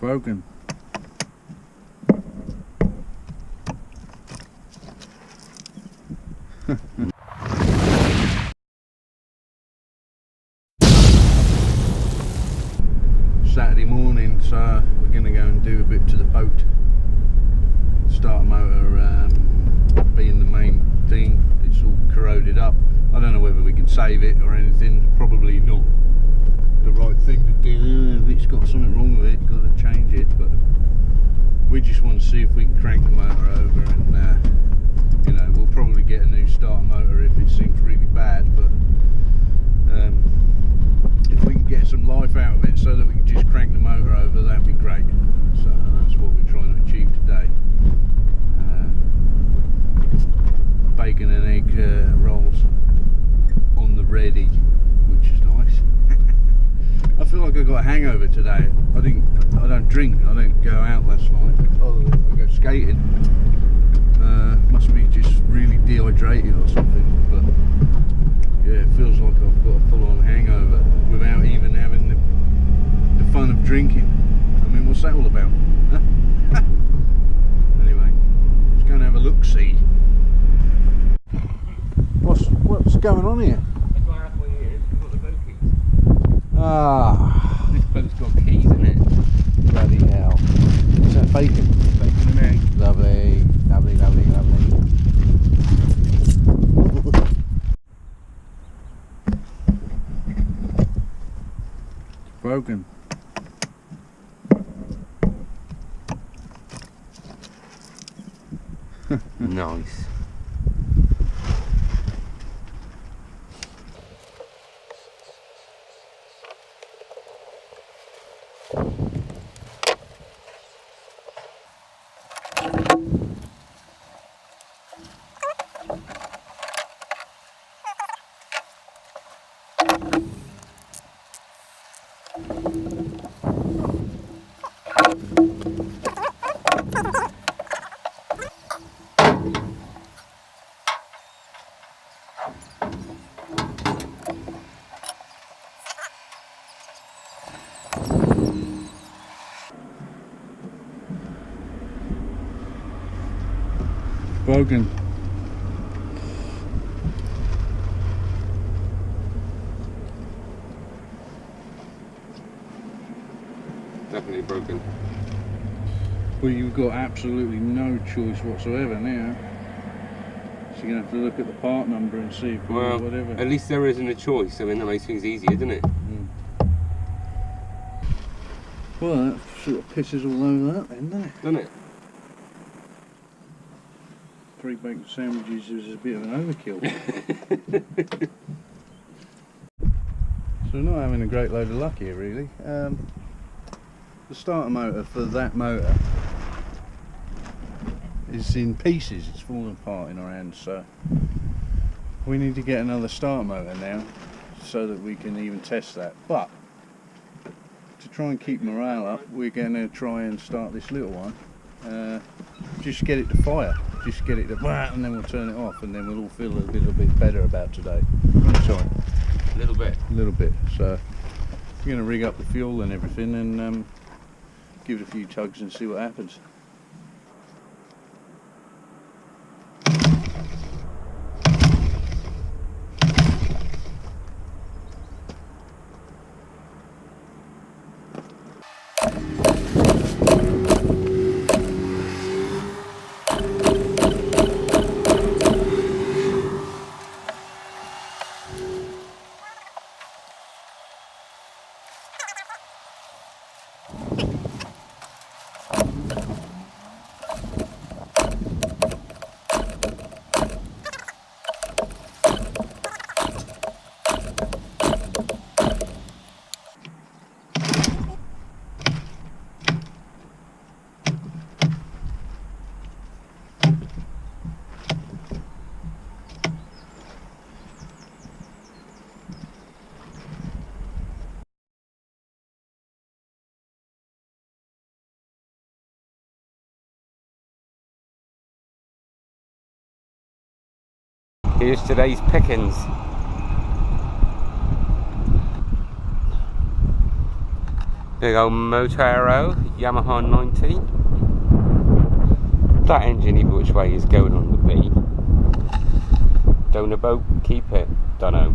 Broken. Saturday morning, so we're going to go and do a bit to the boat. Starter motor being the main thing, it's all corroded up. I don't know whether we can save it or anything, probably not the right thing to do. If it's got something wrong with it, got to change it, but we just want to see if we can crank the motor over, and you know, we'll probably get a new starter motor if it seems really bad, but if we can get some life out of it so that we can just crank the motor over, that'd be great. So that's what we're trying to achieve today. Bacon and egg rolls on the ready, which is nice. I feel like I got a hangover today. I don't drink. I don't go out last night. I go skating. Must be just really dehydrated or something. But yeah, it feels like I've got a full-on hangover without even having the fun of drinking. I mean, what's that all about? Huh? Anyway, let's go and have a look-see. What's going on here? That's why halfway here, we've got the boat keys. Ah, This boat's got keys in it. bloody hell. What's that, bacon? Bacon and egg. Lovely, lovely, lovely, lovely. Broken. Nice. Broken. Definitely broken. Well, you've got absolutely no choice whatsoever now. So you're going to have to look at the part number and see if Well, whatever. at least there isn't a choice. I mean, that makes things easier, doesn't it? Mm. Well, that sort of pisses all over that then, doesn't it? Doesn't it? 3 bacon sandwiches is a bit of an overkill. So we're not having a great load of luck here, really. The starter motor for that motor is in pieces, it's falling apart in our hands, so we need to get another starter motor now so that we can even test that. But to try and keep morale up, we're going to try and start this little one, just get it to fire, just get it to and then we'll turn it off, and then we'll all feel a little bit better about today. Sorry. A little bit. A little bit. So we're going to rig up the fuel and everything, and give it a few tugs and see what happens. Here's today's pickings. Big old Motaro, Yamaha 90. That engine either which way is going on the B. Donor boat, keep it, dunno.